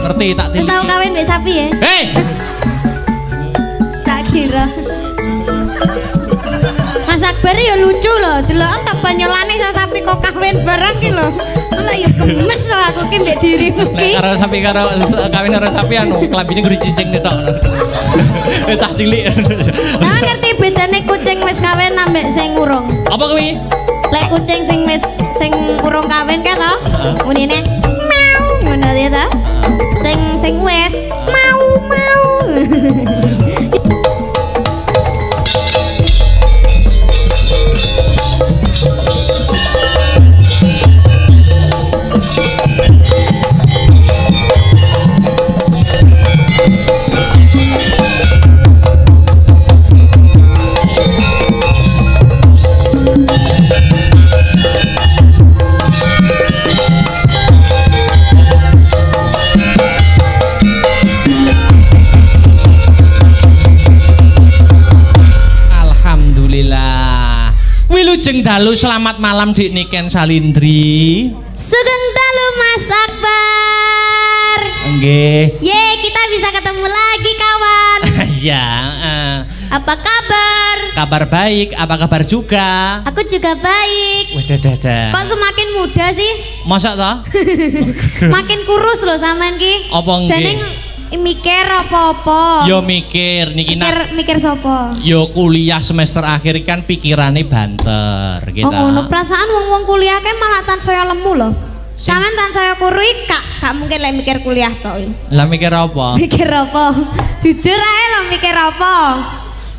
ngerti tak Wis tau kawin mbek sapi ya? Hei. Tak kira. Mas Akbar ya lucu loh, delok tak banyolane sapi kok kawin bareng ki lho. Lah ya gemes loh aku ki mbek diriku ki. Nek karo sapi karo kawin karo sapi anu klambine ngeri cincin tok. Cah cilik. Sampeyan ngerti bedane kucing wis kawin ambek sing urung? Apa kuwi? Lek kucing sing urung kawin ka to, munine mau ngono ya ta. Sing wis mau. Wilujeng dalu selamat malam Dik Niken Salindri. Sugeng dalu Mas Akbar. Nggih. Ye, kita bisa ketemu lagi kawan. Ya. Apa kabar? Kabar baik, apa kabar juga? Aku juga baik. Wadah. Kok semakin muda sih? Masa toh? Makin kurus loh sampean ki. Apa nggih? Jadi mikir apa-apa. Yo mikir niki mikir sapa? Yo kuliah semester akhir kan pikirane banter gitu. Oh ngono, perasaan wong-wong kuliah kan malah tansaya lemu loh. Sampean tansaya kurui gak mungkin lek mikir kuliah tok. Lah mikir apa? Mikir apa? Jujur ae lho mikir apa?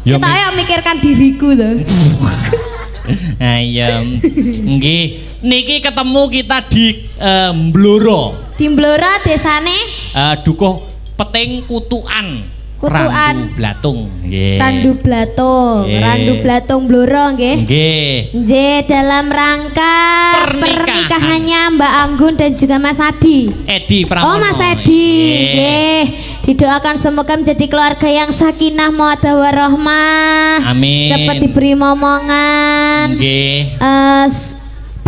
Yo Kita ayo mikirkan diriku tuh. Ayam. Nggih, niki ketemu kita di Mblora. Di Mblora desane Dukuh Peting Kutukan. Kutukan. Randu Blatung. Nggih. Randu Blatung Blora nggih. Nggih, dalam rangka pernikahannya Mbak Anggun dan juga Mas Adi. Edi Pramono. Oh, Mas Edi. Nggih. Didoakan semoga menjadi keluarga yang sakinah mawaddah warahmah. Amin. Cepat diberi momongan. Nggih.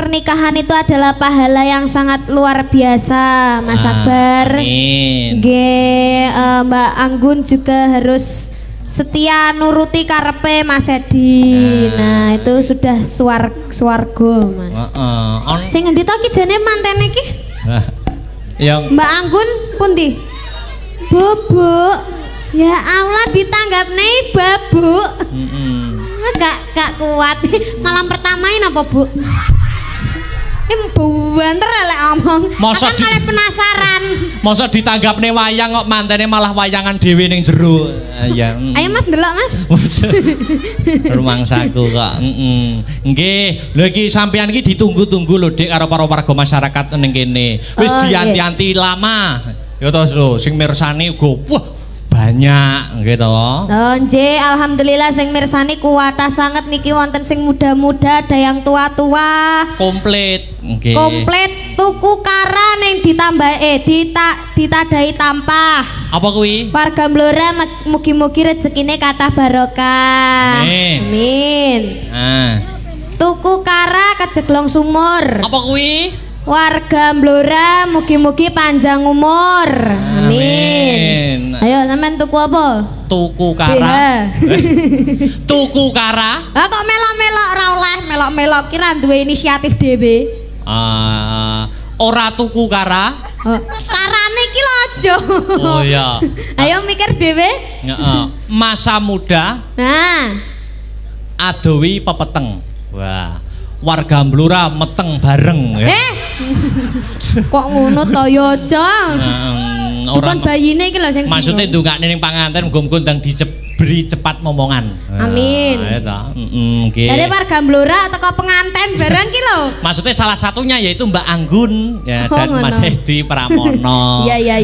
Pernikahan itu adalah pahala yang sangat luar biasa, Mas Akbar. Amin. Mbak Anggun juga harus setia nuruti karepe Mas Edi. Nah, itu sudah swarga, Mas. Sing ngendi to ki jane mantene ki? Yang Mbak Anggun pundi? Bubuk. Ya Allah ditanggapne babuk. Gak kuat. Malam pertama ini apa, Bu? Banter lek omong. Masa malah penasaran. Masa ditanggapne wayang kok mantene malah wayangan dhewe ning jero. Ya. Ayo Mas ndelok Mas. Rumangsaku kok. Nggih, lho iki sampeyan iki ditunggu-tunggu lho Dik karo para warga masyarakat ning kene. Wis dianti-anti lama. Ya to lho sing mirsani uga wah banyak gitu. Oh nggih, alhamdulillah sing mirsani kuwatah sanget niki wonten sing muda-muda, ada yang tua-tua. Komplit. Okay. Komplit tuku kara ning ditambah ditadai tampah. Apa kuwi? Warga Mblora mugi-mugi rezekine kathah barokah. Amin. Tuku kara kejeglong sumur. Apa kuwi? Warga Mblora mugi-mugi panjang umur. Amin. Ayo sampean tuku apa? Tuku kara. Tuku kara? Lah kok melok-melok ora oleh, melok-melok ki ra duwe inisiatif dhewe. Ora tuku kara. Karane iki lho aja. Oh iya. Ayo mikir dhewe. Masa muda. Nah. Adowi pepeteng. Wah. Warga Mblora meteng bareng ya. Kok ngono to ya aja. Bukan bayine iki lho sing maksudnya ndongakne ning panganten muga-muga ndang diberi cepat momongan. Amin. Ya ta. Nggih. Jadi warga Mblora teko penganten bareng ki lho. Maksudnya salah satunya yaitu Mbak Anggun ya dan Mas Edi Pramono. Iya.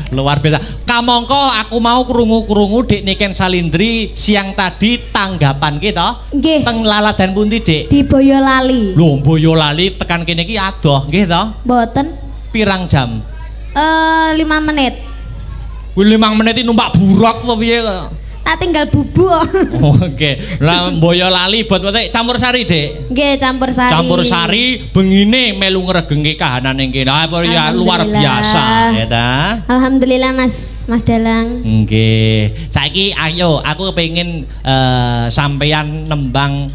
Luar biasa. Kamangka aku mau krungu-krungu Dik Niken Salindri siang tadi tanggapan kita teng laladan pundi Dik? Di Boyolali. Lho Boyolali tekan kene iki adoh nggih to? Mboten. Pirang jam? 5 menit. Kuwi 5 menit numpak buruk apa piye kok? Tak tinggal bubuk. Oke. Lah mboyo lali bot-bote campur sari, Dik. Nggih, campur sari. Campur sari bengine melu ngregengke kahanan ing kene. Ah ya luar biasa, ya ta. Alhamdulillah Mas Dalang. Nggih. Saiki ayo aku kepengin sampeyan nembang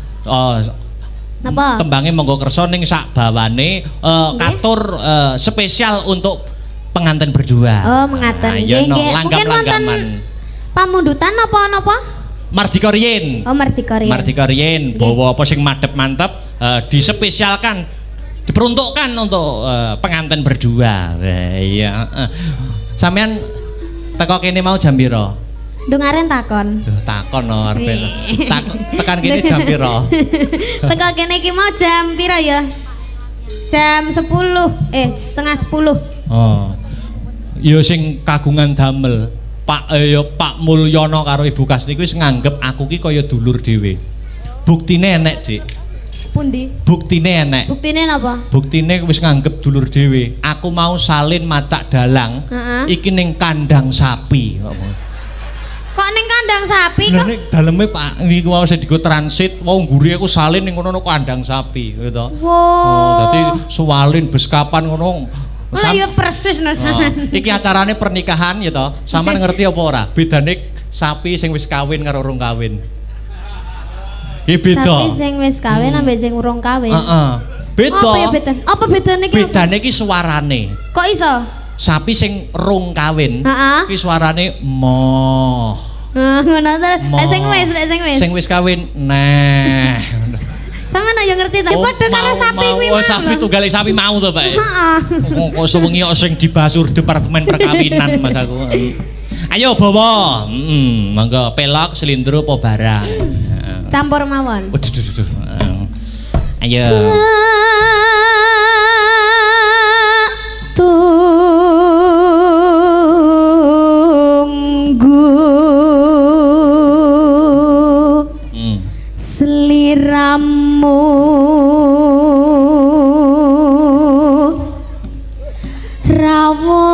Napa? Tembange monggo kersa ning sak bawane katur spesial untuk pengantin berdua. Oh, mengaten. Nggih, nggih. Mungkin wonten pamundutan napa? Mardika riyin. Oh, Mardika riyin. Mardika riyin bawa apa sing madhep mantep dispesialkan diperuntukkan untuk pengantin berdua. Iya. Sampeyan teko kene mau jam pira? Ndungaren takon. Duh, takon no arep. Tekan kene jam pira? Teko kene iki mau jam pira ya? Jam 10. Setengah 10. Oh. Ya sing kagungan damel. Pak Mulyono karo Ibu Kasni kuwi nganggep aku ki kaya dulur dhewe. Buktine enek, Dik. Pundi? Buktine enek. Buktine napa? Buktine wis nganggep dulur dhewe. Aku mau salin macak dalang. Iki ning kandang sapi. Kok ning kandang sapi kok? Nek daleme Pak niku mau digo transit, wong ngguri aku salin ning ngono kandang sapi gitu. Wow. Oh, dadi suwalin beskapan ngono. Lah ya persis no sampean. Iki acarane pernikahan ya to. Sampeyan ngerti apa ora? Bedane sapi sing wis kawin karo urung kawin. Iki beda. Sapi sing wis kawin ambek sing urung kawin. Heeh. Beda. Apa ya beda? Apa bedane iki? Bedane iki suarane. Kok iso? Sapi sing rung kawin iki suarane moh. Ngono to. Sing wis. Sing wis kawin neh. Sampeyan yo ngerti ta, padha karo sapi kuwi. Oh, sapi tunggale sapi mau to, Pak. Heeh. Kok sewengi kok sing dibasur departemen perkawinan Mas aku. Ayo bawa. Monggo pelok, slindro apa barang. Campur mawon. Waduh. Ayo. Seliramu rawuh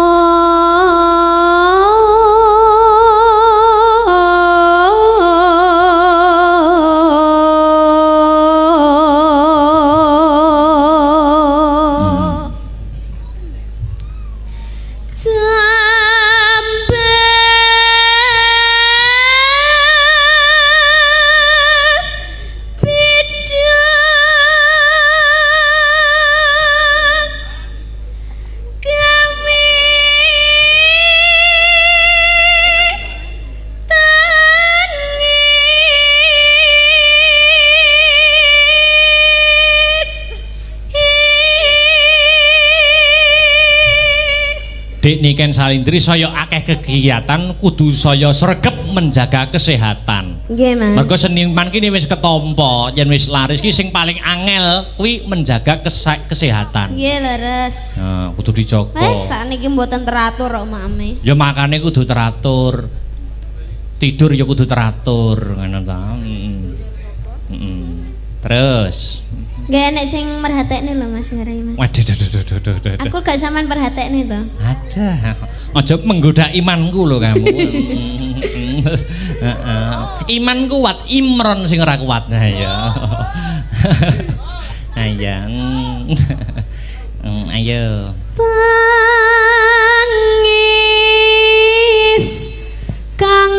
Dik Niken Salindri saya akeh kegiatan kudu saya sregep menjaga kesehatan. Nggih, Mas. Mergo seniman kini wis ketompo, yen wis laris ki sing paling angel kuwi menjaga kesehatan. Nggih, leres. Nah, kudu dijaga. Wes sakniki mboten teratur kok mame. Ya makane kudu teratur. Tidur ya kudu teratur ngono ta. Terus Gak enek sing merhatekne lho Mas ngarai Mas. Waduh. Aku gak sampean perhatekne to. Ada. Aja menggoda imanku lho kamu. Iman kuat, Imron sing ora kuat. Nah ya. Ayo. Ayo. Tangis kang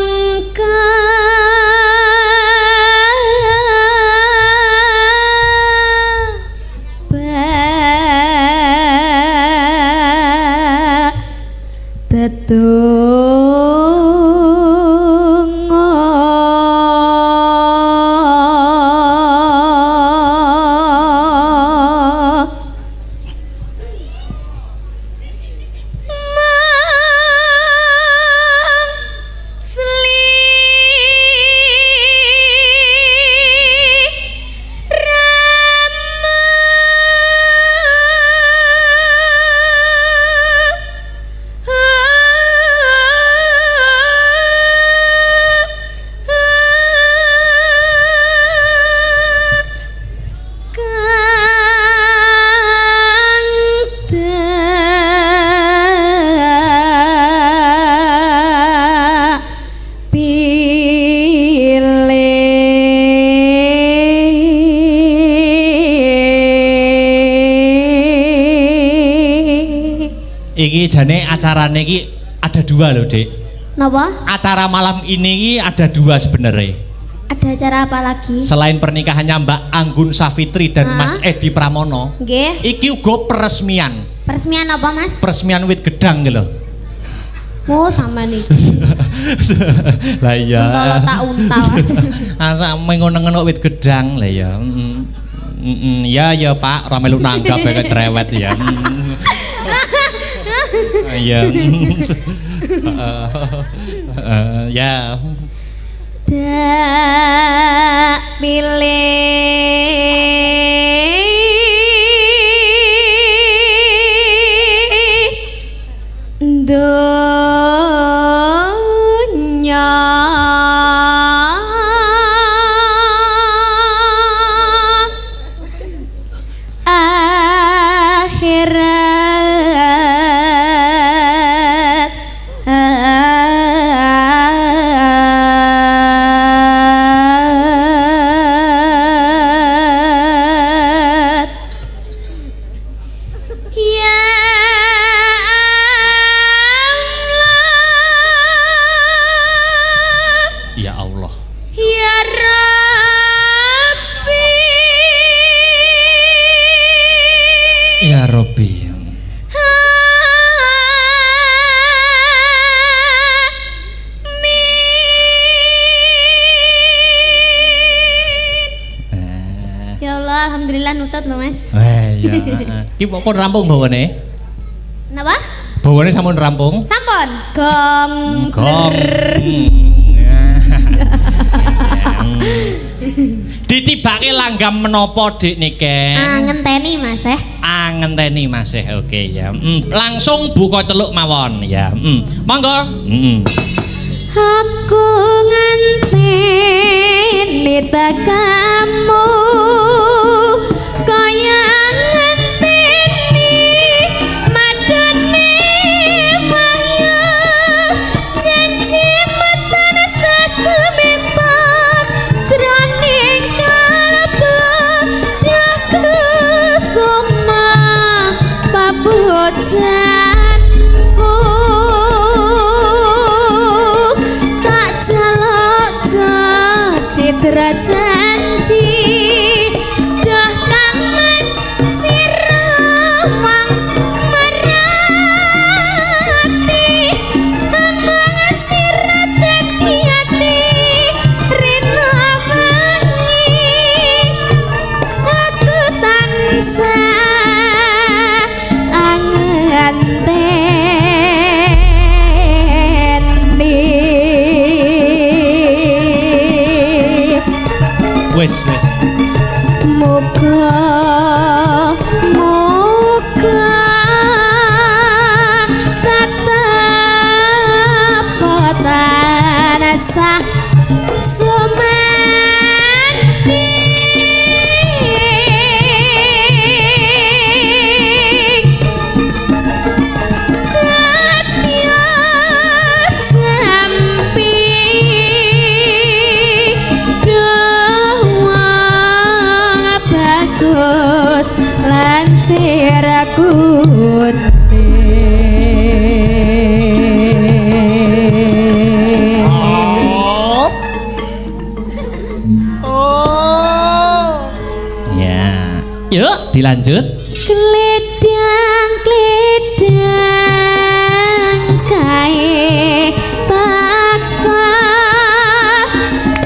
Iki jane acarane iki ada 2 loh, Dik. Napa? Acara malam ini ada 2 sebenarnya. Ada acara apa lagi? Selain pernikahannya Mbak Anggun Safitri dan Mas Edi Pramono. Nggih. Iki uga peresmian. Peresmian apa, Mas? Peresmian wit gedang gitu. Oh, sama nih. Lah iya. Untal tak untal. Asa mengono-ngono wit gedang lah ya. Ya Pak, ora melu nanggap ya cerewet ya. Iya. Ya. Tak pilih dunya akhirat Ya Allah. Ya Rabbi. Ya Rabbi. Ya Allah, alhamdulillah nutut loh, Mas. Iya. Ki pun rampung bawane. Napa? Bawane sampun rampung. Sampun. Gong. Gong. Ditibake langgam menapa Dik niki? Ngenteni Mas Ngenteni Mas oke ya. Langsung buka celuk mawon ya. Monggo. Aku ngenteni kamu kaya ngenteni madone wahyu janji matan sesumipun jroning kalbu daku soma pabujanku tak jaluk citra janji dah kang mas sirawang merati amang sirat dadi ati rina wangi aku tansah anganteni Wes. Muga tetep tansah sumandi katya sampi bagus lancir aku Ya. Yuk dilanjut. Kledang kae baka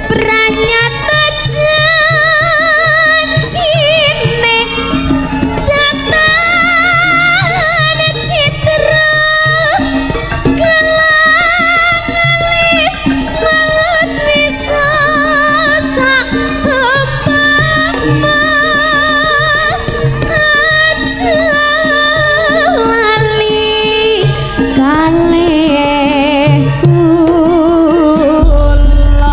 pranyata janjine datan citra gelang alit malut bisa sak umpama aja lali kalih kula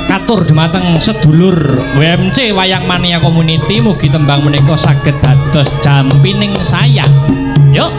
Katur dumateng sedulur WMC Wayang Mania Community mugi tembang menika saged dados jampining saya. Yuk.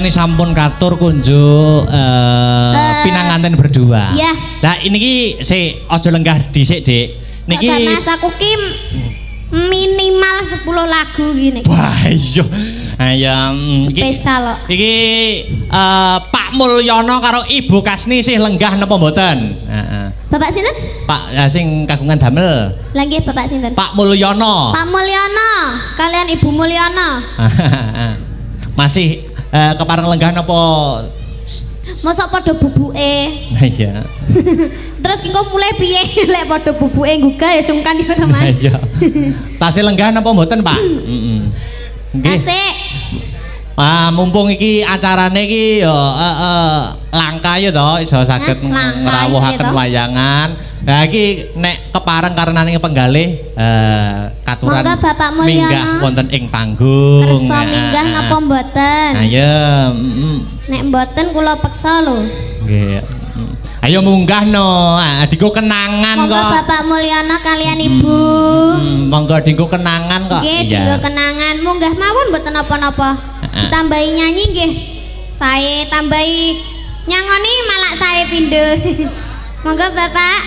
ini sampun katur kunjuk pinanganten berdua. Iya. Lah ini ki si ojo lenggah dhisik, Dik. Niki Mas aku ki minimal 10 lagu gini. Wah, iya. Ayam spesial kok. Iki Pak Mulyono karo Ibu Kasni sih lenggah napa mboten? Heeh. Bapak sinten? Pak sing kagungan damel. Lah nggih Bapak sinten? Pak Mulyono. Pak Mulyono kalian Ibu Mulyono. Masih kepareng lenggah napa? Mosok padha bubuke. Iya. Terus engko mulai piye lek padha bubuke nggugah ya sungkan yo to Mas. Iya. Tasih lenggah napa mboten, Pak? Heeh. Nggih. Tasih. Mumpung iki acarane iki ya langka ya to iso saged ngrawuhaken wayangan. Lah iki nek kepareng karenane penggalih katuran minggah wonten ing panggung. Kersa minggah napa mboten? Ayo, nek mboten kula peksa lho. Nggih. Ayo munggah no, dienggo kenangan kok. Monggo Bapak Mulyono kalian Ibu. Monggo dienggo kenangan kok. Nggih, dienggo kenangan. Munggah mawon mboten napa-napa. Ditambahi nyanyi nggih. Sae tambahi nyangoni malah sae pindho. Monggo Bapak.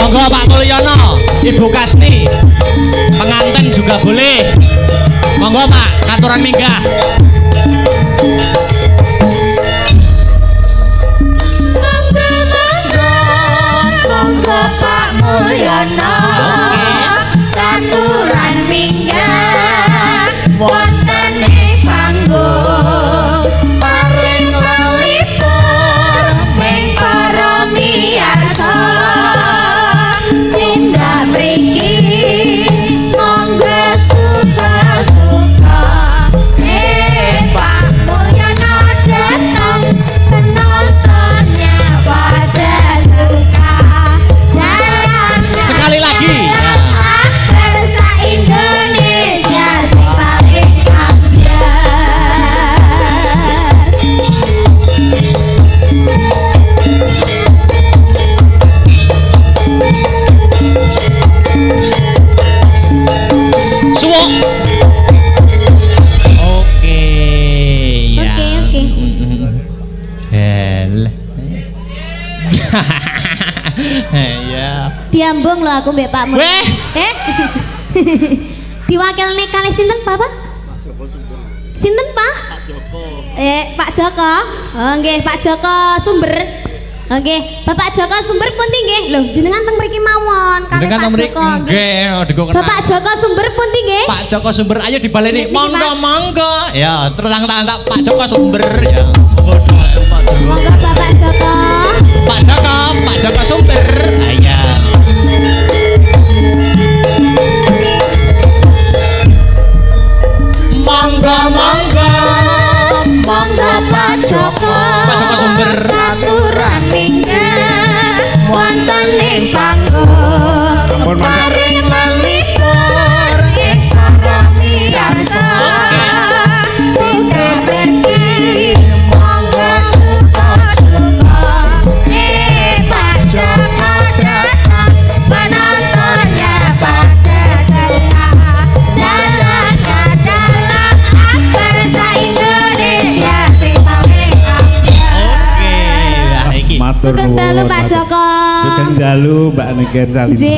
Monggo Pak Mulyono, Ibu Kasni. Pengantin juga boleh. Monggo Pak, katuran minggah. Monggo Pak Mulyono katuran minggah wonten ing panggung paring lelipur ing para miyarsa tindak mriki monggo suka-suka Pak Mulyono datang penontonnya pada suka. Sekali lagi. Bangsa Indonesia sing paling Suwok. Oke, ya. Oke. Hel. Ya. Diambung loh aku mbek Pak Mun. Diwakilne kali sinten Bapak? Sinten Pak? Pak Joko. Pak Joko. Oh nggih Pak Joko Sumber. Oke, Bapak Joko Sumber pundi nggih? Lho, jenengan teng mriki mawon kali Pak Joko. Nggih, Bapak Joko Sumber pundi nggih? Pak Joko Sumber ayo dibaleni. Monggo. Ya, terang-terang Pak Joko Sumber ya. Monggo Bapak Joko. Pak Joko Sumber. Ayo. Monggo Pak Joko Sumber aturan minggah wonten ing panggung paring melipur ing para miyarsa tindak mriki monggo suka-suka Pak Joko datang penontonnya pada senang dalam bangsa Indonesia sing paling Sugeng dalu Pak Joko. Sugeng dalu Mbak Niken Salindi.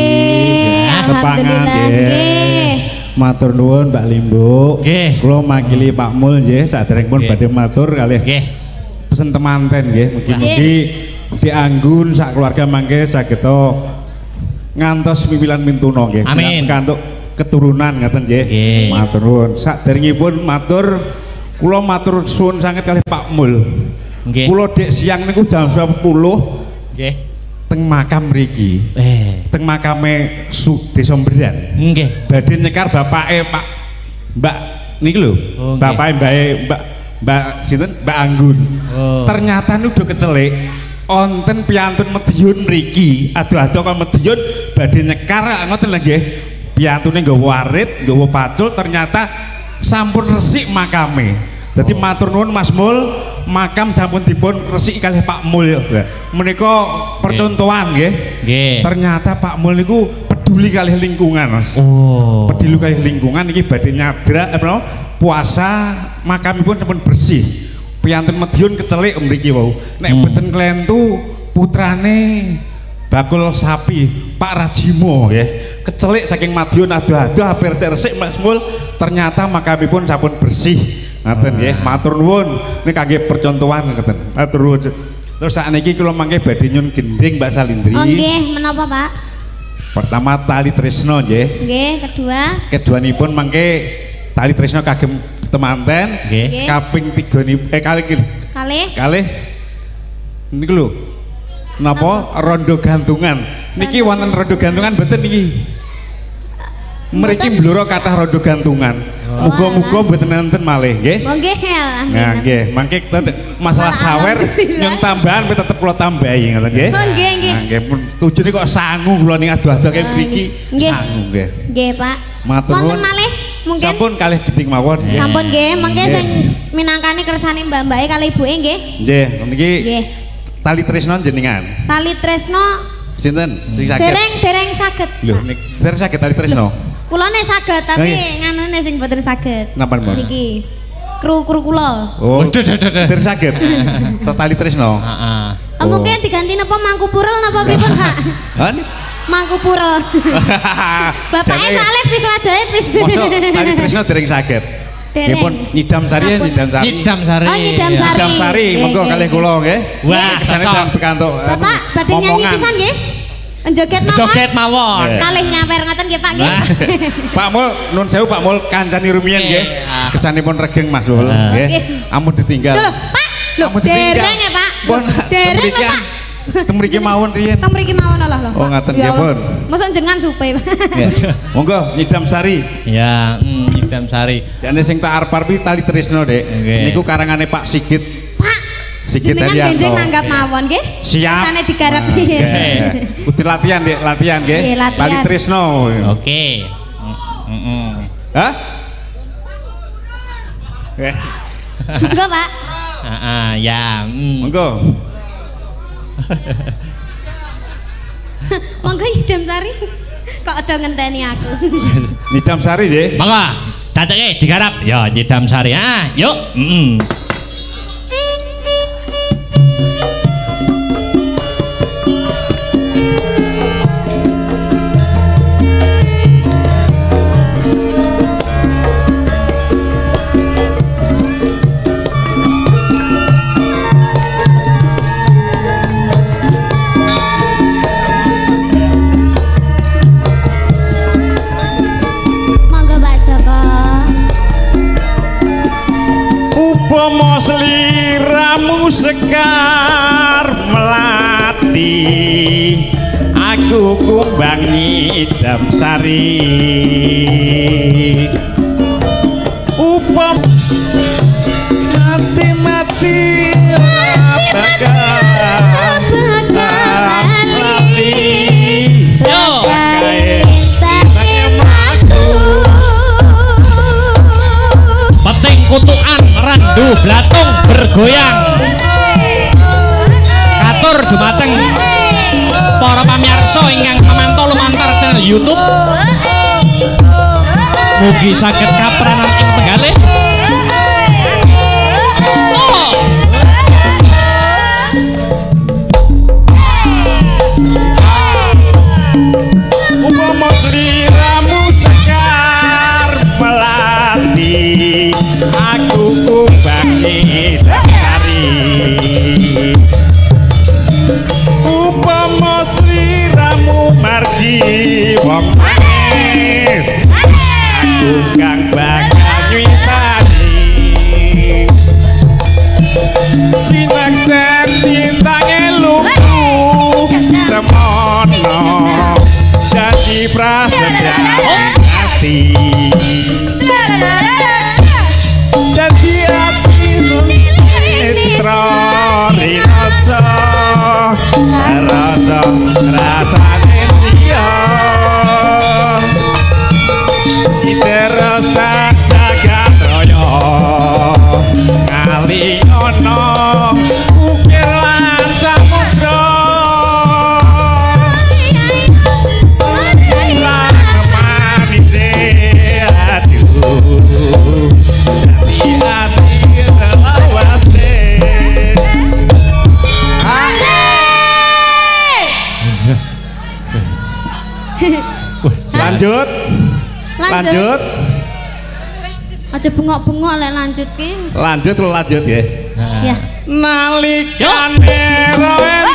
Alhamdulillah nggih. Matur nuwun Mbak Limbo. Nggih. Kula makili Pak Mul nggih saderengipun badhe matur kalih. Nggih. Pesen temanten nggih. Mugi-mugi dianggun sak keluarga mangke saged ngantos pimpilan mintuna nggih. Amin. Kantuk keturunan ngaten nggih. Matur nuwun. Saderengipun matur kula matur suwun sanget kalih Pak Mul. Nggih. Kula dek siang niku jam 10 nggih. Teng makam mriki. Teng makame Desa Mberan. Nggih. Badhe nyekar bapake Pak Mbak niki lho. Bapake Mbak sinten? Mbak Anggun. Ternyata niku udah kecelik wonten piyantun Medion mriki. Ado-ado kok Medion badhe nyekar ngoten lho nggih. Piyantune nggawa warit, nggawa pacul ternyata sampun resik makame. Jadi matur nuwun Mas Mul, makam sampun dipun resiki kalih Pak Mul ya. Menika percontohan nggih. Nggih. Ternyata Pak Mul niku peduli kalih lingkungan Mas. Oh. Peduli kalih lingkungan iki badhe nyadrak puasa makamipun sampun bersih. Piantun Madiun kecelik mriki wau. Nek mboten klentu putrane bakul sapi Pak Rajimo nggih. Kecelik saking Madiun aduh-aduh hampir resik Mas Mul. Ternyata makamipun sampun bersih. Ngaten nggih. Matur nuwun. Niki kangge percontohan ngaten. Matur nuwun. Terus sakniki kula mangke badhe nyun gending Mbak Salindri. Oh nggih, menapa Pak? Pertama tali tresno nggih. Nggih, kedua. Keduanipun mangke tali tresno kagem temanten. Nggih. Kaping 3 kalih niku lho. Napa rondo gantungan. Niki wonten rondo gantungan mboten niki. Mriki bloro kathah rondo gantungan. Muga-muga mboten enten malih nggih. Nggih, nah nggih, mangke masalah sawer nyun tambahan tetep kula tambahi ngoten nggih. Nggih, nggih. Nah nggih tujune kok sangu kula ning adu-adu kaya mriki. Sangu nggih. Nggih, Pak. Matur nuwun. Wonten malih mungkin. Sampun kalih gending mawon. Sampun nggih, mangke sing minangkani kersane mbak-mbake kalih ibuke nggih. Nggih, niki Nggih. tali tresno jenengan. Tali tresno Sinten sing saged? dereng saged. Lho, nek dereng saged tali tresno. Kula nek saged tapi nganune sing boten saged. Napa mbak? Niki. Kru kula. Oh, dereng saged. Tali tresno. Heeh. Mungkin diganti napa Mangku Purel napa pripun, Pak? Hah? Mangku Purel. Bapake saleh wis wajahe wis. Mosok tali tresno dereng saged. Nggih pun Nyidam Sari ya Nyidam Sari. Nyidam Sari. Oh Nyidam Sari. Nyidam Sari monggo kalih kula nggih. Wah, kesane cocok. teng pikantuk. Bapak badhe nyanyi pisan nggih? Joget mawon. Joget mawon. Kalih nyawer ngoten nggih Pak nggih. Pak Mul nun sewu Pak Mul kancani rumiyin nggih. Kesanipun regeng Mas Mul nggih. Ampun ditinggal. Lho, Pak. Lho, dereng ya Pak. Pun Dereng lho Pak. Teng mriki mawon riyen. Teng mriki mawon Allah. Oh ngaten nggih pun. Mosok jenengan supe Pak. Monggo Nyidam Sari. Ya, Nyidam Sari. Jane sing tak arep-arepi tali tresno, Dek. Niku karangane Pak Sigit. Pak. Sigit Jenengan benjing nanggap mawon nggih. Siap. Rasane digarap. Kudu latihan, Dek, latihan nggih. Tali tresno. Oke. Hah? Monggo Pak. Heeh, ya. Monggo. Monggo Nyidam Sari. Kok ada ngenteni aku. Nyidam Sari nggih. Monggo. Dateke digarap. Ya, Nyidam Sari. Ah, yuk. Monggo Pak Joko. Upama sliramu sekar melati aku kumbang Nyidam Sari upam mati bakal lali Yo. Peting kutukan randu blatung bergoyang. Katur dumateng para pamirsa ingkang pamantau lumantar channel YouTube. Mugi saged kapranan ing penggalih. Oh. upama sliramu sekar melati aku kumbang Nyidam Sari upama sliramu margi wong manis aku kang bakal nywisani sinaksen cintange luku semono jadi prasetya hati jadi hati mitra rinoso rasa rasane dia iterasa jagat raya kali ono ukir lan samudra Lanjut. Aja bengok-bengok lek lanjut ki. Lanjut ya. Ya. Nalikane rawen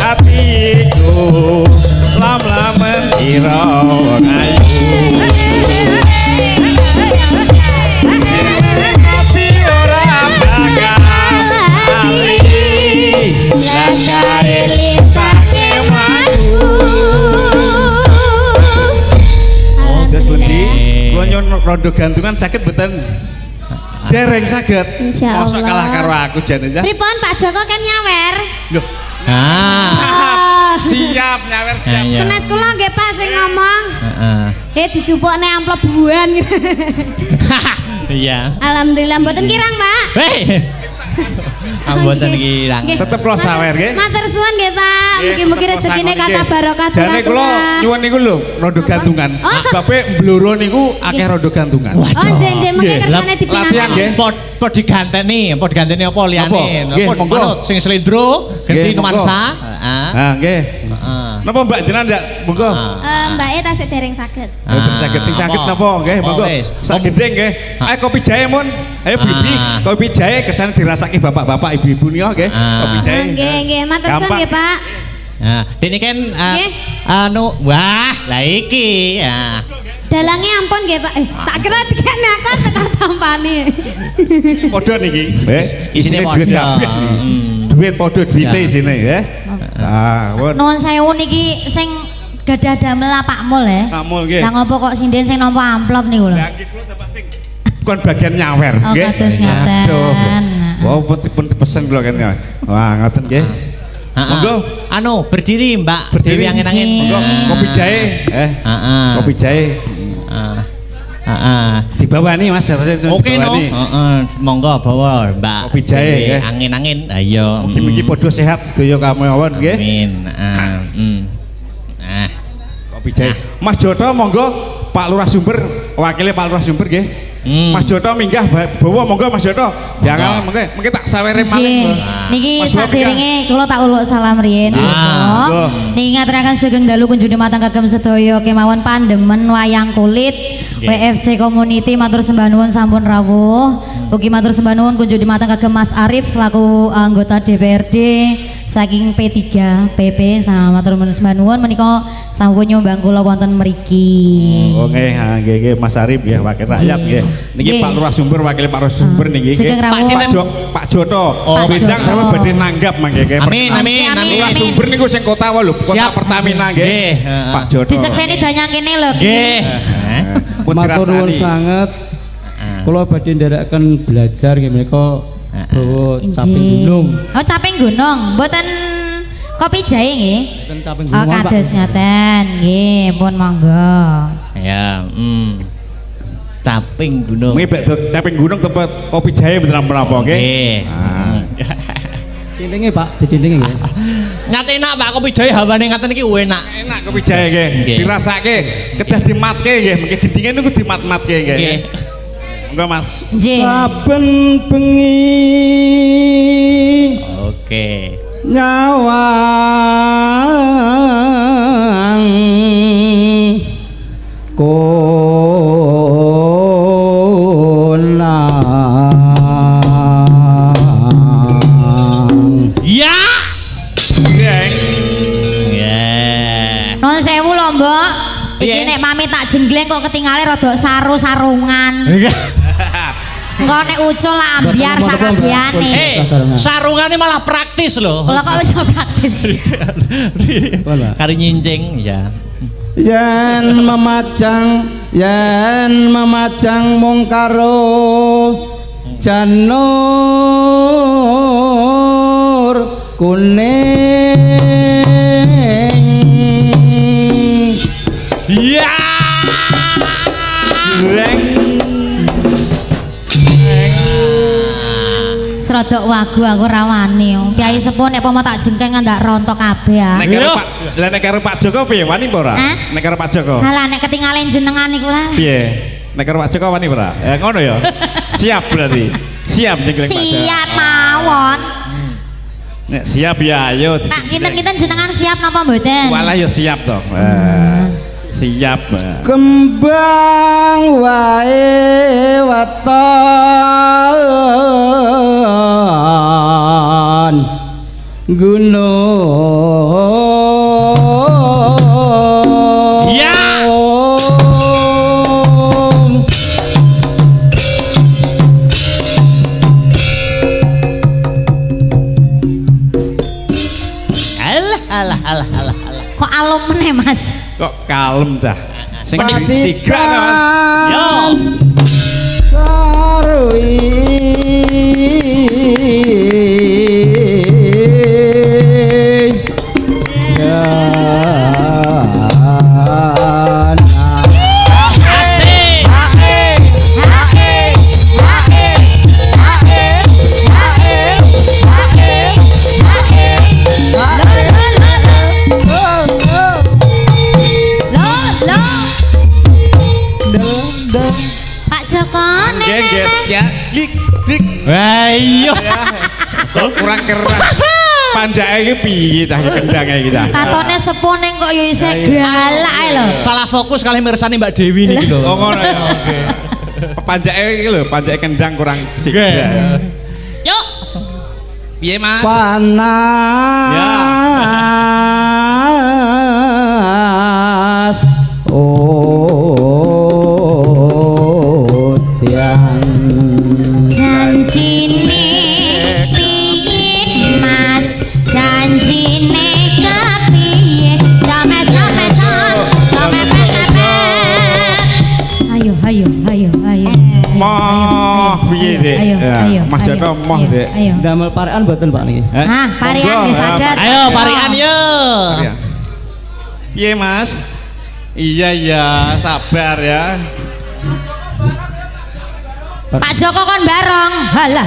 atiku lam-lamen ira ayu. Ati ora bakal ali lakare lipake madu. Terus pundi? Kula nyuwun rondo gantungan saged mboten? Dereng saged. Mosok kalah karo aku jane ya. Pripun Pak Joko kan nyawer? Loh. Siap nyawer siap. Senes kula nggih Pak sing ngomong. Heeh. Dijupukne amplop buan. Iya. Alhamdulillah mboten kirang, Pak. Mboten kirang. Tetep kula sawer nggih. Matur suwun nggih, Pak. Mugi-mugi rezekine kathah barokah. Jane kula nyuwun niku lho, rondo gantungan. Bape mbloro niku akeh rondo gantungan. Oh, nggih mengke kersane dipinangan. Pod diganteni apa liyane? Pod sing slendro, ganti nuansa. Heeh. Nggih. Napa Mbak jenengan ndak monggo? Mbake tasik dereng saged. Mboten saged sing saged napa nggih monggo. Sak gedhe nggih. Ayo kopi jahe mun. Ayo Bibi, kopi jahe kersane dirasake bapak-bapak ibu-ibu nika nggih. Kopi jahe. Nggih, matur suwun nggih, Pak. Nah, dene kan wah, lah iki. Dalange ampun nggih, Pak. Tak kira dikene aku tak tampani. Padha niki. Isine duit kabeh. Duit padha duwite isine ya. Nuwun sewu niki sing gadah damel Pak Mul ya. Pak Mul nggih. Lah ngopo kok sinden sing nampa amplop niku lho. Lah nggih kula tambah sing kon bagian nyawer nggih. Oh, kados ngaten. Wow, pun pesen kula kan. Wah, ngoten nggih. Monggo. Berdiri Mbak Dewi angin-angin. Monggo kopi jahe. Kopi jahe. Dibawani Mas. Oke no. Monggo bawa Mbak. Kopi jahe angin-angin. Ayo. Mugi-mugi padha sehat sedaya kamawan nggih. Amin. Kopi jahe. Mas Joto monggo Pak Lurah Sumber, wakile Pak Lurah Sumber nggih. Mas Joto minggah bawa monggo Mas Joto. Jangan mengke tak sawere malih. Niki sadèrènge kula tak uluk salam riyin. Niki ngaturaken sugeng dalu kunjune mateng kagem sedaya kemawon pandemen wayang kulit WFC Community matur sembah nuwun sampun rawuh. Ugi matur sembah nuwun kunjune mateng kagem Mas Arif selaku anggota DPRD saking P3 PP sama matur sembah nuwun menika sampun nyumbang kula wonten mriki. Oh nggih Mas Arif nggih wakil rakyat nggih. Niki Pak Lurah Sumber wakil Pak Lurah Sumber niki nggih. Pak Joto. Bidang sampe badhe nanggap mangke. Amin. Lurah Sumber niku sing kota wae lho, kota Pertamina nggih. Pak Joto. Disekseni danyang kene lho. Nggih. Matur nuwun sanget. Kula badhe nderekaken belajar nggih menika bawa caping gunung. Oh, caping gunung. Mboten kopi jahe nggih. Mboten caping gunung, Pak. Oh, kados ngaten. Nggih, pun monggo. Ya, caping gunung. Nggih, caping gunung tempat kopi jahe mboten napa nggih. Nggih. Dindinge Pak, dindinge nggih. Nyate enak Pak kopi jahe hawane ngaten iki enak. Enak kopi jahe nggih. Dirasake kedah dimatke nggih, mengke dindinge niku dimat-matke nggih. Nggih. Monggo Mas. Nggih. Saben bengi. Oke. Nyawang konang. Ya. Nuwun sewu lho, Mbok. Iki nek mami tak jenggleng kok ketingale rada sarungan. Engko nek ucul lah ambiar sakabehane. Sarungane malah praktis loh. Kula kok wis praktis. Kari nyincing ya. Yen memajang mung karo janur kuning. Iya. Srodok wagu aku rawani. Kyai sepuh nek pomo tak jengkeng ndak rontok kabeh ah. Nek karo Pak Joko piye wani apa ora? Nek karo Pak Joko. Halah nek ketinggalan jenengan niku lah. Piye? Nek karo Pak Joko wani ora? Ya ngono ya. Siap berarti. Siap jengkleng Pak Joko. Siap mawon. Nek siap ya ayo. Tak kinten-kinten jenengan siap napa mboten? Walah ya siap to. Siap, Mbak. Kembang wae weton gunung. Ya. Alah. Kok alum meneh Mas? Kok kalem dah. Sing Pacitan sigra Mas. Yo. Sarui Pak Joko Ayo. Kok kurang keras. Panjake iki piye tah kendangnya iki tah. katone sepuning kok yo isih galak ae lho. Salah fokus kali mirsani Mbak Dewi niki lho. Oh ngono ya. Oke. Panjake iki lho, panjake kendang kurang sigra. Yuk. Piye Mas? Panas. Janjine piye Mas? Janjine kepiye? James-jamesan, Ayo. Moh piye Dek? Ayo. Mas Joko moh Dek. Ayo. Damel parian mboten Pak niki. Ah, parian nggih saged. Ayo parian yo. Piye Mas? Iya, sabar ya. Pak Joko kon bareng. Halah,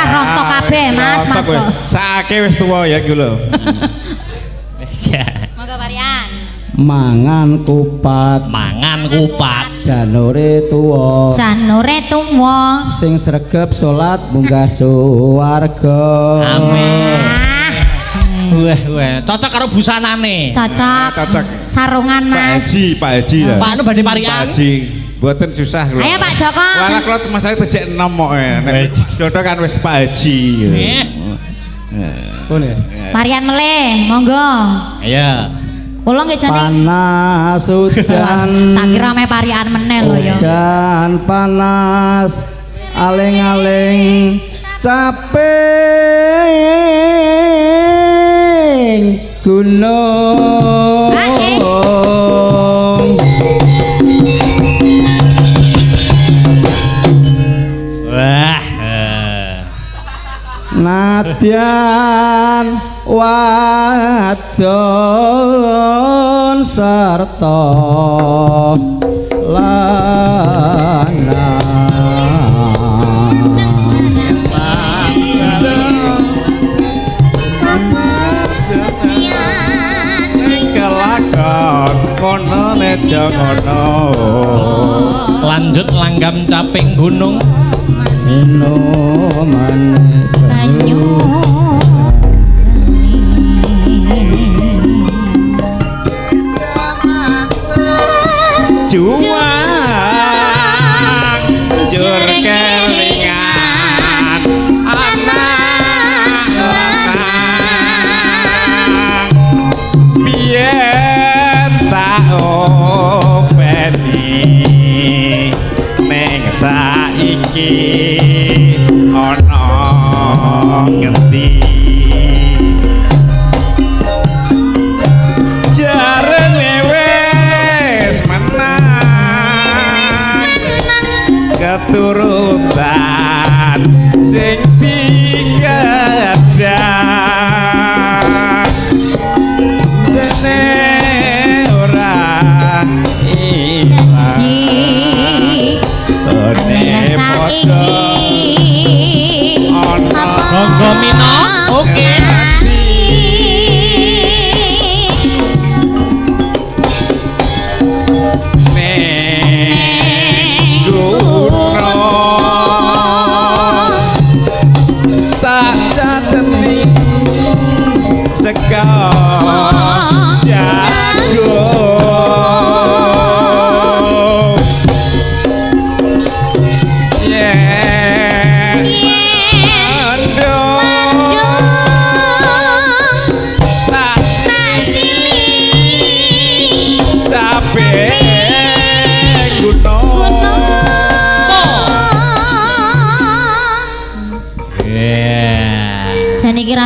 rontok kabeh Mas kok. Saake wis tuwa ya iki lho. Monggo parian. Mangan kupat janure tuwa sing sregep salat munggah swarga. Amin. Wah, cocok karo busanane. Cocok. Sarungan Mas. Pak Haji lah. Pak anu badhe parian. Pak Haji, mboten susah lho. Ayo Pak Joko. Walah kula masake tejek 6 kok. Nek jodoh kan wis Pak Haji. Pun ya. Parian meleh, monggo. Ayo. Kula nggih jane Panas udan. tak kira me parian meneh lho ya. Udan panas aling-aling caping gunung. Wah. Nadyan wadon sarta lanjut langgam caping gunung minuman banyu juang jur kelingan anak lanang biyen tak openi ning saiki ana ngendi jarene wis menang keturutan sing digadang dene ora janji dene saiki Monggo Mino. Oke. tak jateni sego jagung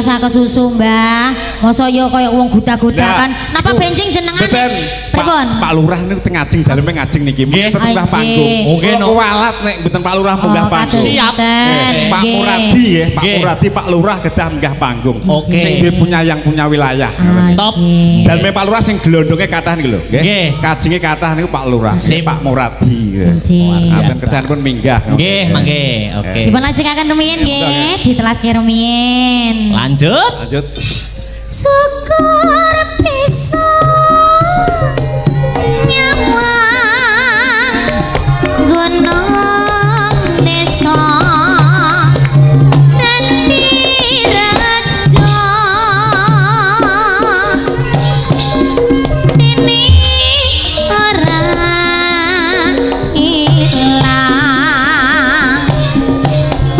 rasa kesusu Mbah. Mosok yo koyo wong gudak-gudakan. Napa benjing jenengan? Pripun? Pak Lurah niku teng ngajeng daleme ngajeng niki. Mungkin munggah panggung. Mungkin kualat nek mboten Pak Lurah munggah panggung. Siap. Pak Muradi ya, Pak Muradi Pak Lurah kedah munggah panggung. Sing duwe punya wilayah. Top. Daleme Pak Lurah sing glondonge kathah niku lho, nggih. Kajenge kathah niku Pak Lurah, Pak Muradi. Ampun kersanipun minggah. Nggih, mangke. Oke. Dipun lajengaken rumiyin nggih, ditelaske rumiyin. Lanjut. Syukur bisa nyawang gunung desa dadi raja ini ora ilang.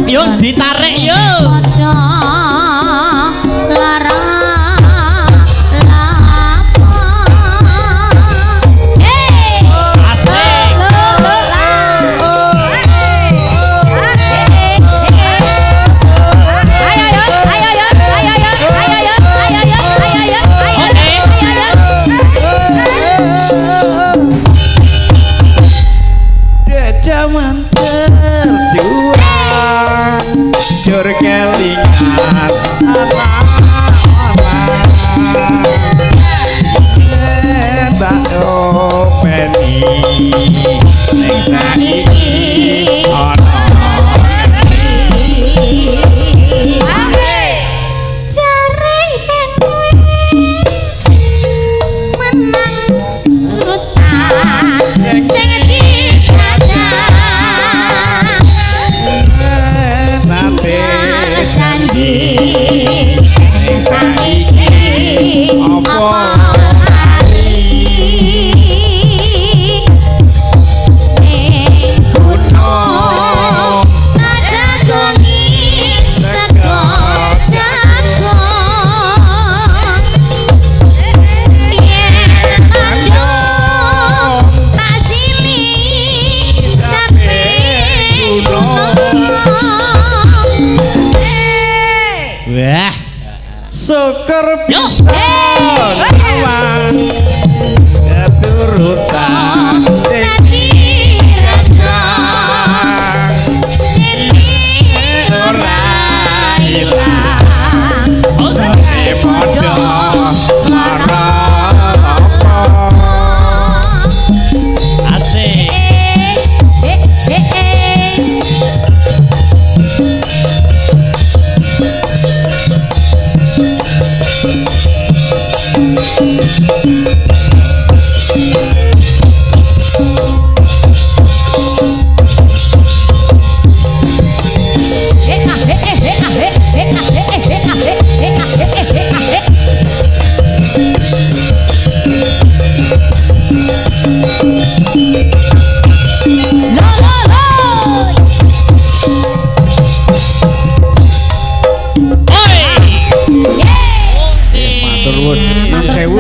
Yuk ditarik yuk. Jaman terjuang jur kelingan anak tak openi nek saiki ana syukur bisa lawan keturutan dadi raja ora ilang padha marapa asik.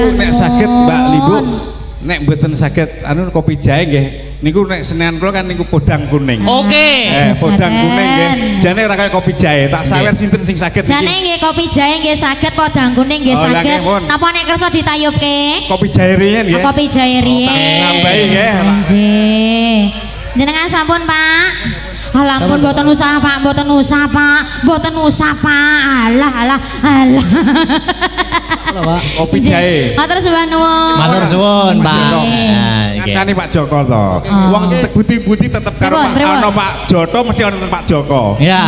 Nek saged Mbak Libu nek mboten saged anu kopi jahe nggih niku nek senengan kula kan niku podang kuning. Oke. Podang kuning nggih. Jane ora kaya kopi jahe. Tak sawer sinten sing saged iki. Jane nggih kopi jahe nggih saged, podang kuning nggih saged. Napa nek kersa ditayubke? Kopi jahe riyen nggih. Kopi jahe riyen. Nambahi nggih. Nggih. Jenengan sampun, Pak. Ampun mboten usah Pak, mboten usah Pak, mboten usah Pak. Alah. Kopi jahe. Matur suwun nuwun. Matur suwun, Pak. Ngancani Pak Joko to. Wong budi-budi tetep karo ana Pak Joto mesti ana Pak Joko. Ya.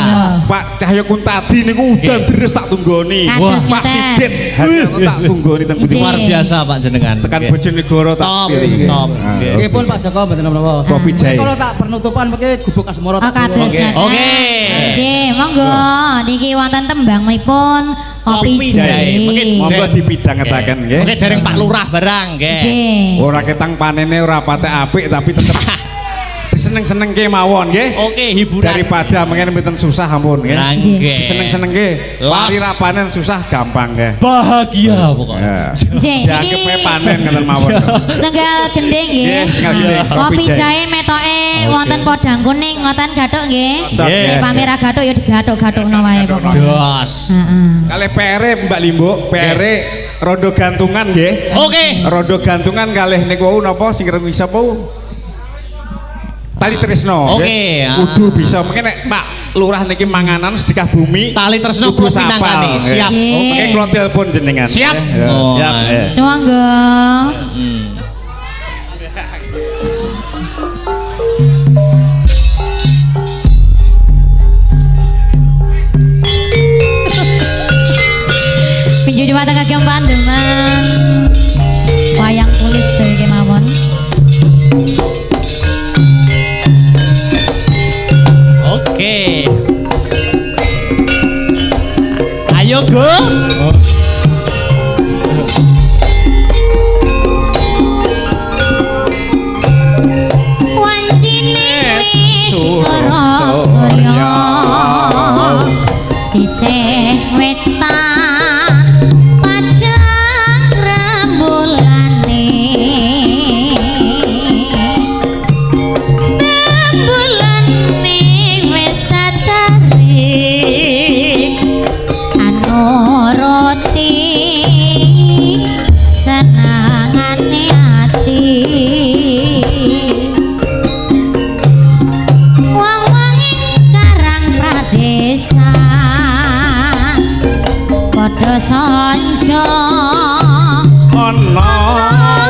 Pak Cahyo Kuntadi niku udan deres tak tunggoni. Wah, Pak Sigit tak tunggoni teng budi. Luar biasa Pak jenengan. Tekan Bojonegoro tak pilih. Top. Nggih pun Pak Joko mboten napa-napa. Kopi jahe. Kalau tak penutupan pakai gubuk asmara tak. Oke. Nggih, monggo niki wonten tembangipun kopi jahe. Monggo dipidhangetaken nggih. Oke dereng Pak Lurah barang nggih. Nggih. Ora ketang panene ora patek apik tapi tetep diseneng-senengke mawon nggih. Oke, hiburan. Daripada mengen mboten susah ampun nggih. Diseneng-senengke. Pari panen susah gampang nggih. Bahagia pokoknya. Nggih, iki panen ngoten mawon. Setengah gendeng nggih. Kopi jahe metoke wonten podang kuning ngoten gathuk nggih. Nggih, pamira gathuk ya digathuk-gathukno wae pokoknya. Jos. Heeh. Kalih PR Mbak Limbuk, PR rondo gantungan nggih. Oke. Rondo gantungan kalih niku wau napa sing ngremi sapa? Tali Tresno. Oke. Kudu bisa mungkin nek Pak Lurah niki manganan sedekah bumi. Tali Tresno kudu pinangkani. Siap. Oke, kula telepon jenengan. Siap. Siap. Sewangga. Pinju di mata kagem Pandeman. Wayang kulit sedaya kemawon. Oke. Ayo go. Wancine wis ora surya. Sisih wetan padang rembulane. Rembulane wis tarik anu roti senangane ati. Wong-wong ing Karang Pradesan padha sanja Ana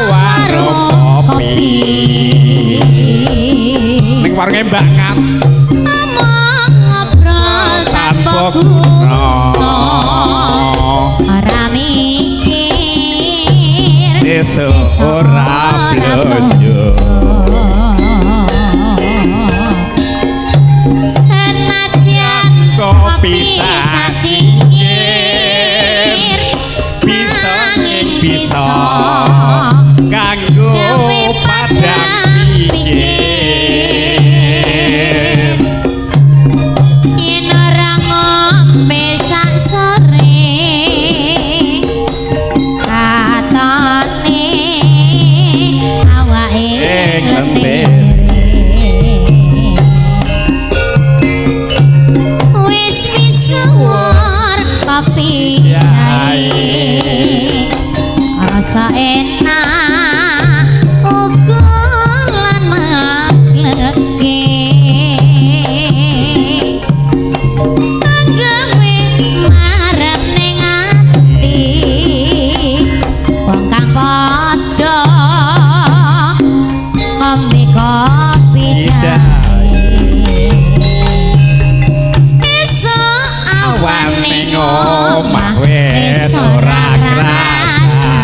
warung kopi. Ning warunge Mbak Ngat. Ngomong ngobrol tanpa guna. Ora mikir Sesuk ora blonjo. Senadyan kopi sacikir bisa kanggo padang pikir. Yen ora ngombe sak sore katone awake Nglentir. wis misuwur kopi jahe rasa enak uga lan magleke gawe marep ning ati wong kang padha ngombe kopi jahe esuk awan ning omah wis ora krasa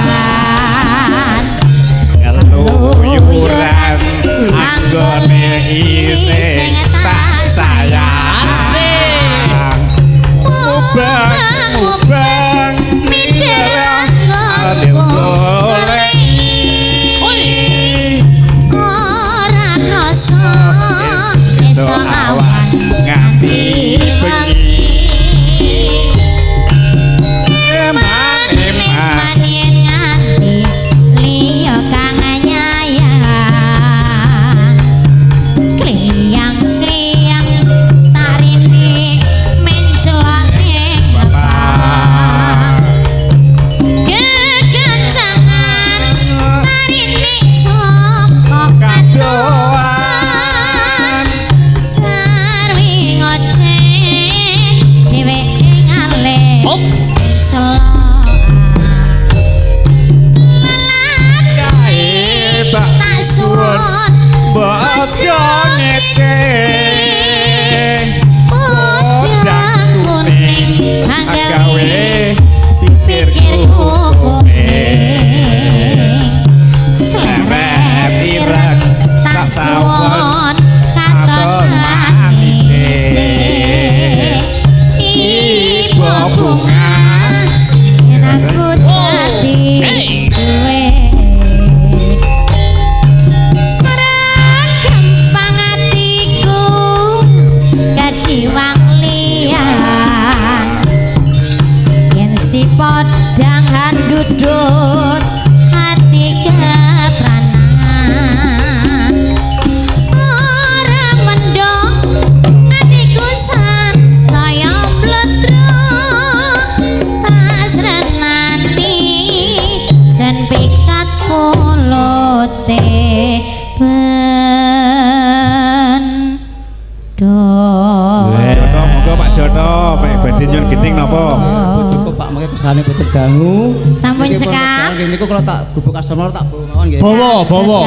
Sampun cekap. Nggih niku kalau tak gubuk asmara tak bawa mawon nggih. Bawa gubuk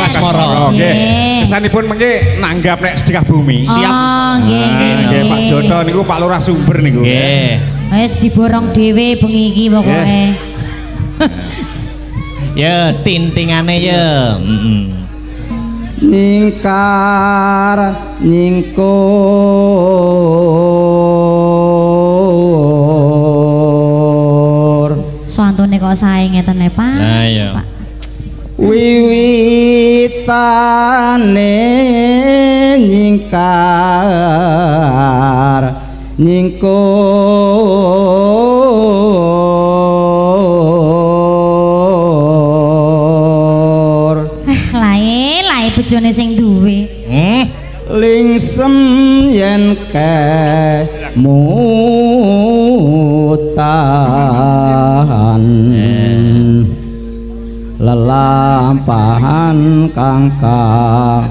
asmara. Nggih. Kesanipun mengke nanggap nek sedekah bumi. Siap. Nggih Pak Jono niku Pak Lurah Sumber niku. Nggih. Wis diborong dhewe bengi iki pokoke. Ya tintingane ya. Nyingkar nyingkur Swantune kok sae ngeten e Pak. Lah iya. Wiwitane nyingkar nyingkur Lae bojone sing duwe. Lingsem yen kemutan lelampahan kang kawuri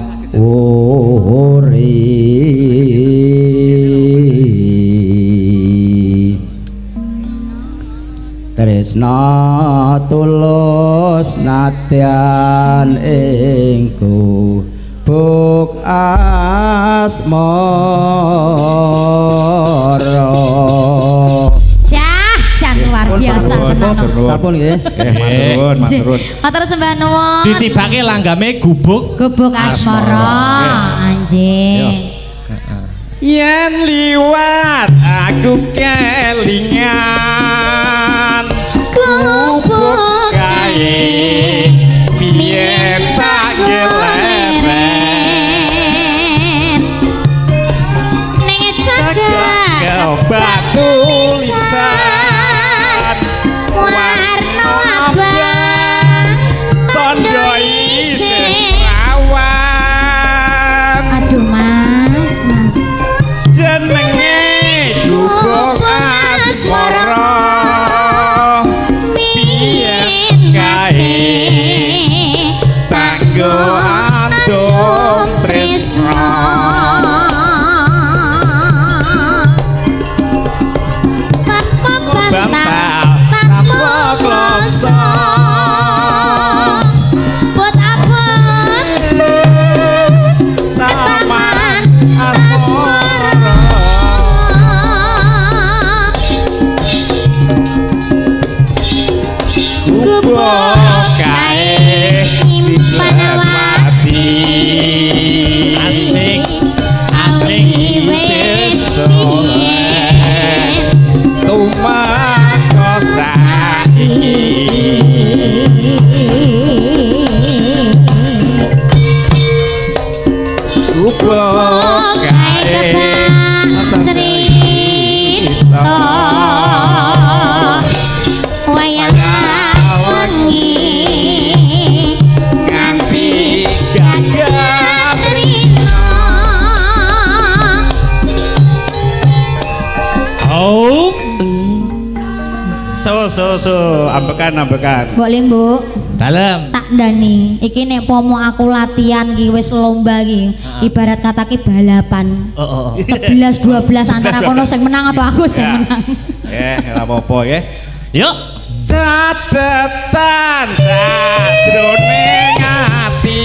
tresna tulus nadyan ingku buk asmara Jah luar biasa tenan. Sampun nggih. Matur. Matur sembah nuwun. Ditibake langgame gubuk asmara. Anjing. Yen liwat aku kelingan gubuk kae biyen tak geleren ning cagak batu lisan warna abang tondo isih rawan. Aduh mas Jenenge gubuk asmara biyen kae tanggo andum tresna tanpa bantal tanpa kloso buat apa taman asmara gubuk kae nyimpan mati asik wis tumako saiki gubuk kae cerita wayang wengi nganti gagah rina Oh. so ambekan Mbok Limbu Dalem. tak ndani iki nek pomo aku latihan ki wis lomba ki ibarat kata ki balapan 11 12 antara kono sing menang atau aku sing menang ora apa-apa ya. Yuk. Catetan sajroning ati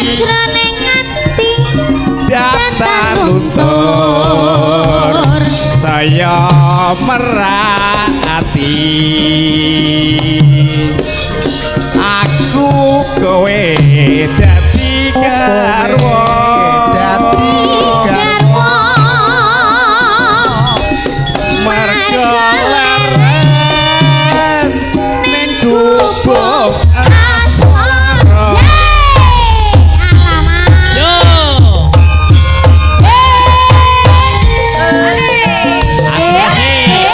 sajroning ati datan luntur saya merati aku kowe dadi garwa mergo leren ning gubuk asmara. Yo. Asik.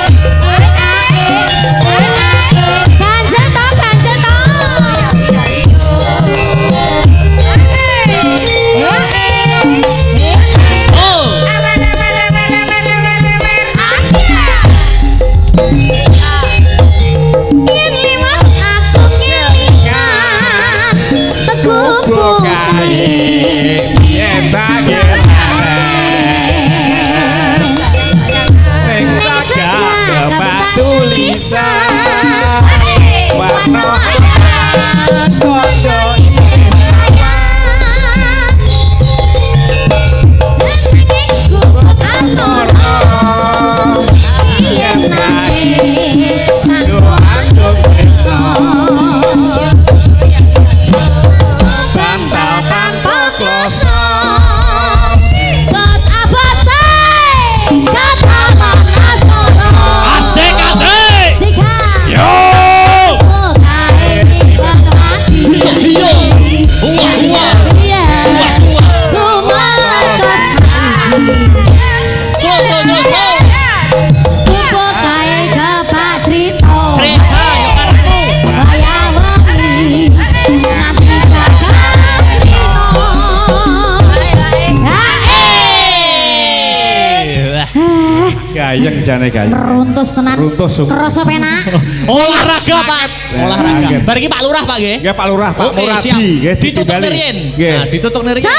gayeng jane gayeng. Runtus tenan. Runtus. Kerasa penak. Olahraga, Pak. Olahraga. Bar iki Pak Lurah, Pak nggih. Nggih Pak Lurah, Pak Muradi nggih ditutuk nirien. Nah, ditutuk nirien.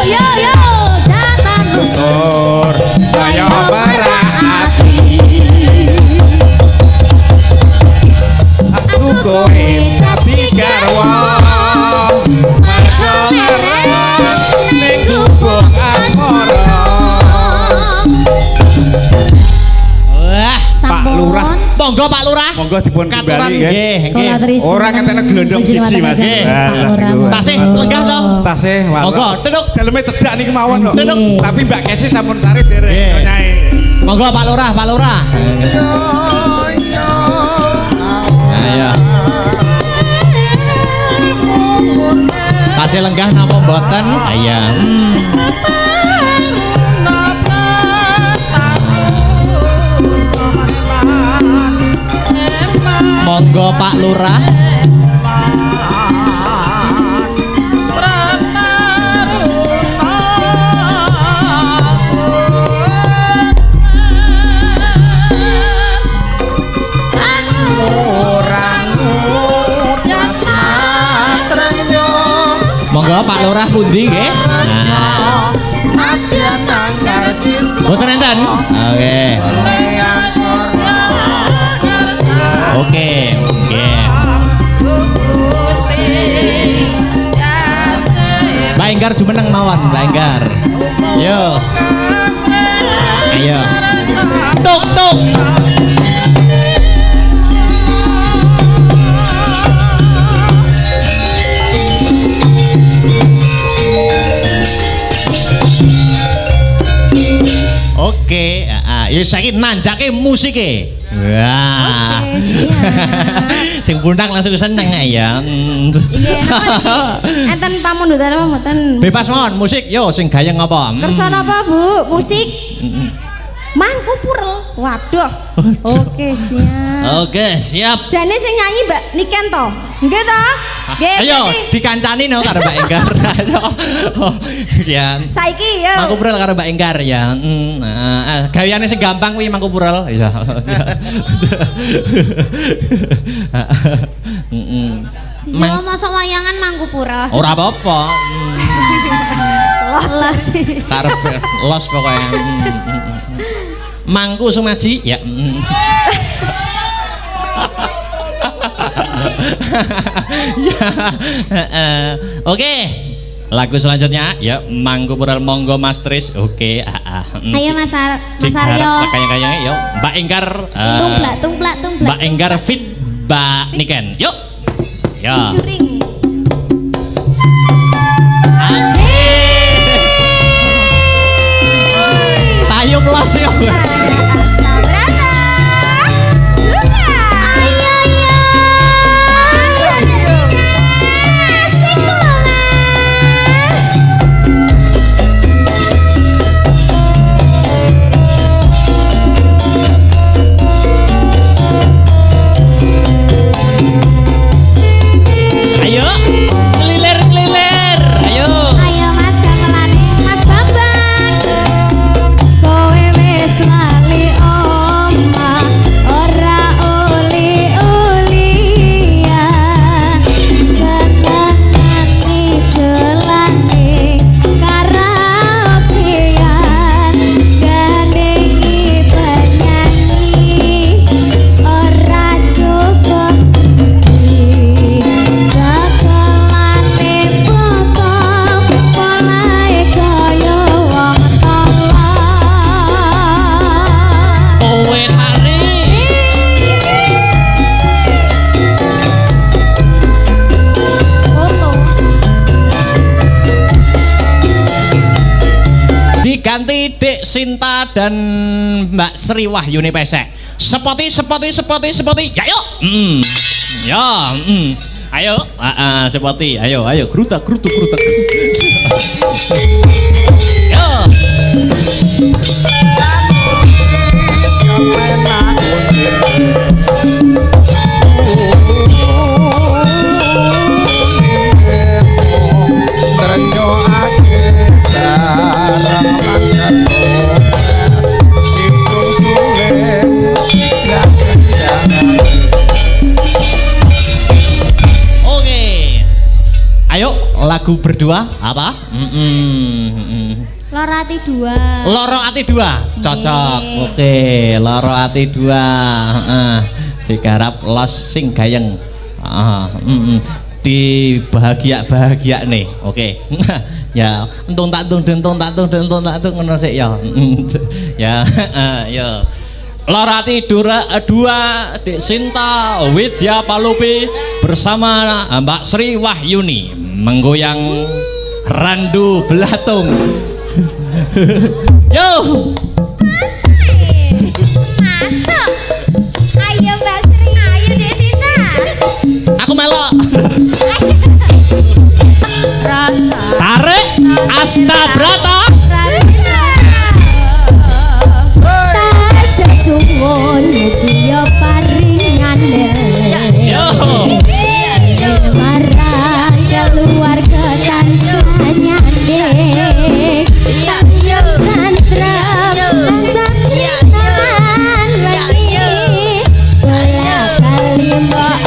Yo datang Tur saya berhati aku kowe dadi garwa ning gubuk asmara. Wah, Pak Lurah. Monggo Pak Lurah. Monggo dipun kembali nggih. Nggih. Ora ketene glondong siji Mas. Tasih lenggah to. Tasih monggo teduk. Daleme cedak niki mawon lho. Tapi Mbak Kesi sampun sare dereng nyae. Monggo Pak Lurah, Pak Lurah. Ayo. Tasih lenggah napa mboten? Ayo. Monggo Pak Lurah. Monggo Pak Lurah pundi nggih? Nah. Boten enten. Oke. Oke, oke. Mbak Enggar jumeneng mawon, Mbak Enggar. Yo. Ayo. Tuk tuk. Oke, ya saiki nanjake musike. Wah. Oke, siap. Sing bundang langsung seneng ya. Enten pamundutan apa mboten? Bebas mawon musik, yo sing gayeng apa? Kersa napa, Bu? Musik? Mangku Purel. Waduh. Oke, siap. Oke, siap. Jane sing nyanyi Mbak Niken to? Nggih to? Nggih. Ayo dikancani no karo Mbak Enggar. Ya. Saiki yo. Mangku Purel karo Mbak Enggar ya. Gayane sing gampang kuwi Mangku Purel. Ya. Yo mosok wayangan Mangku Purel. Ora apa-apa. Los. Karep los pokoknya. Mangku Sumaji ya. Oke. Lagu selanjutnya ya Mangku Purel monggo Mas Tris. Oke. Ayo Mas Aryo. Kayang-kayang yuk Mbak Enggar. Tumplak. Mbak Enggar fit Mbak Niken. Yuk. Ya. Curing. Tayub los yuk. Ayo, keliler. Ayo. Ayo Mas gamelane Mas Bambang. Kowe wis lali oma ora uli-ulian. Senengane dolane karaokean. Gandengi penyanyi ora cukup siji. Dakelane foto polahe kaya wong tolak. Kowe tari. Foto. Diganti Dek Sinta dan Mbak Sri Wahyuni Pesek. Sepoti. Ya yuk. Ya. Ayo. Sepoti. Ayo. Gerutak. Yo. Ternyok ake darah lagu berdua apa? Loro ati dua. Loro ati dua, cocok. Oke, loro ati dua. Digarap Los sing gayeng. Di bahagia nih. Oke. Ya, entung tak tung ngono sik ya. Ya, ya. Loro ati dua Dik Sinta Widya Palupi bersama Mbak Sri Wahyuni menggoyang Randu Belatung. Yo. Masuk. Ayo Mbak Sri, ayo Dik Sinta. Aku melok. Rasa. Tarik Astabrata. Suwun mugia paringan yo marang keluarga tansah nyanding yang tantrem tangan lagi bola kali mbok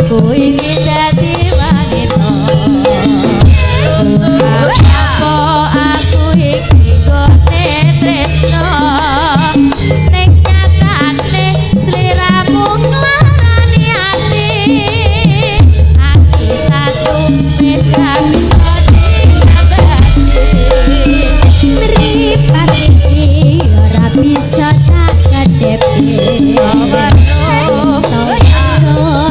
aku ingin jadi wanita. Apa aku iki gone tresno ning nyatane sliramu nglarani ati. Ati satu wis bisa diabadi. Mripat iki ora bisa tak kadepi.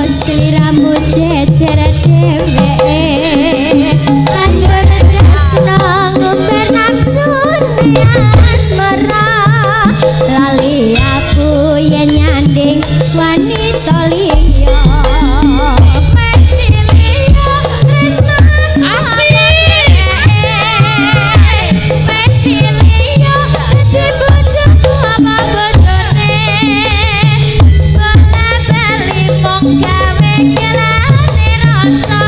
Sliramu jejer dhewe anggur tresno ngumpen nafsune asmara lali aku yen nyanding wanita liya mesti liya tresno asik mesti liya dadi bojoku apa bojone bola bali mong gawe kelane rasa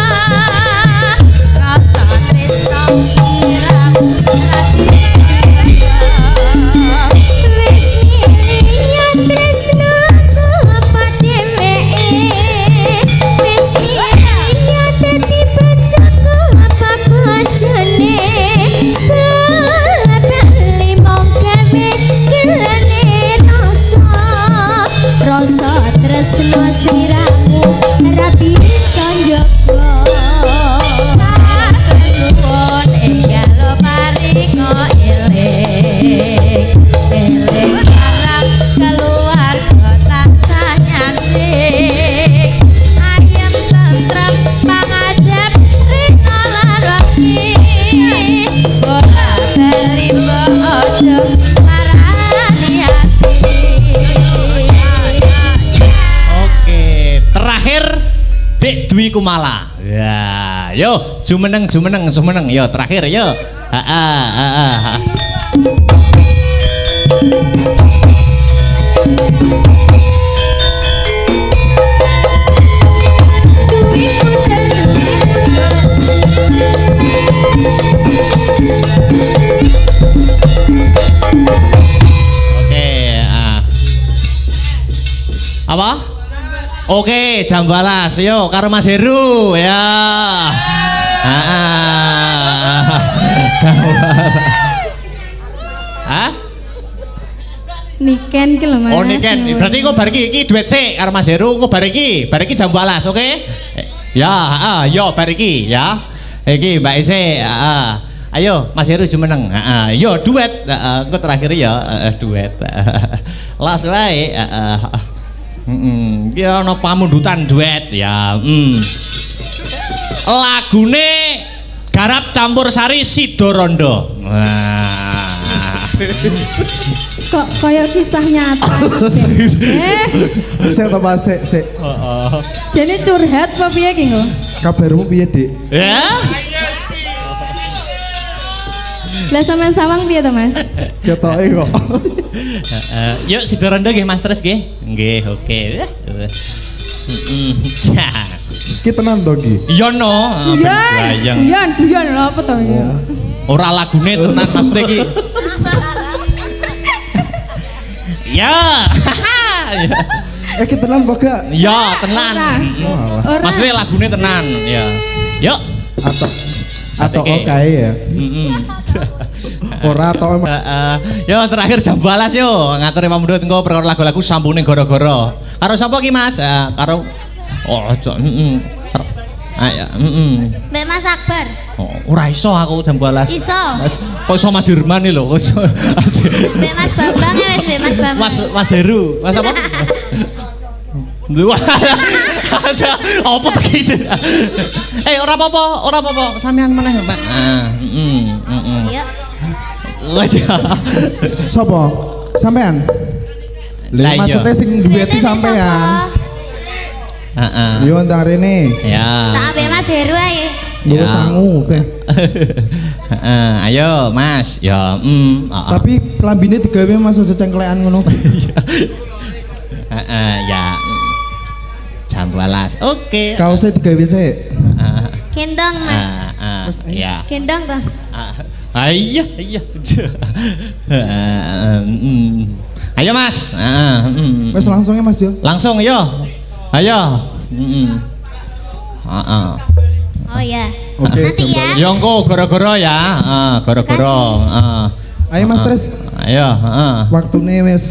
tresno sirah wis liya tresno apa dheweke wis liya dadi bojoku apa bojone bola bali mong gawe kelane rasa tresno siramu ora bisa njogo suwun enggal paringo eling sarang keluarga tansah nyanding ayem tentrem pangajab rino laroki bola bali bojo marani ati. Terakhir Dek Dwi Kumala. Ya, yo jumeneng yo terakhir yo. Apa? Oke, jam balas yo karo Mas Heru ya. Jam balas. Hah? Niken ki lho Mas. Oh, niken. Berarti kok bar iki duet sik karo Mas Heru, kok bar iki jam balas, oke? Ya, yo bar iki ya. Iki Mbak Ise, ayo Mas Heru jumeneng. Yo duet, engko terakhir ya duet. Las wae, ya ana pamundutan duet ya. Lagune garap campur sari Sidorondo. Kok kaya kisah nyata. Sik to Mas, sik. Jane curhat apa piye ki, Nggo? Kabarmu piye, Dik? Ya? Lah sampean sawang piye to, Mas? Ketoke kok. Yuk si Rondo nggih Mas Tres nggih. Nggih, oke. Ki tenan to ki? Iya no, Iya lho apa to ya? Ora lagune tenan maksudnya ki. Ya. Ki tenan apa gak? Ya, tenan. Maksudnya lagune tenan, ya. Yuk. Atau kae ya. Ora tok. Yo terakhir jam 12 yo ngatur Imam Mudut engko perkara lagu-lagu sambune goro-goro. Karo sapa ki Mas? Karo Ayo, Mbak Mas Akbar. Ora iso aku jam 12. Iso. Kok iso Mas Hirman lho. Mbak Mas Bambang ya wis Mbak Mas Bambang. Mas Heru. Mas apa? Dua. Apa tak gitu? Ora apa-apa, sampean meneh, Mbak. Iya. Sopo? Sampean? Lah maksudnya sing dueti sampean. Heeh. Yo entar rene. Ya. Tak ambek Mas Heru ae. Ya sangu oke. Ayo Mas. Ya, Tapi klambine digawe Mas aja cengklekan ngono. Ya. Jam 12. Oke. Kaosnya digawe sik. Gendong Mas. Ya. Gendong toh. Iya. Ayo Mas. Wes langsung ya Mas yo. Langsung yo. Ayo. Oh ya. Oke. Nanti ya. Yo engko goro-goro ya. Goro-goro. Ayo Mas Tres. Ayo, Waktune wis.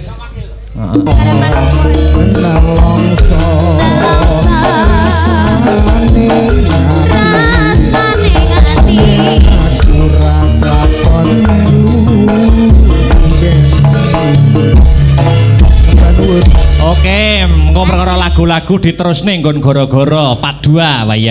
Oke, engko perkara lagu-lagu diterusne nggon goro-goro part 2 wae.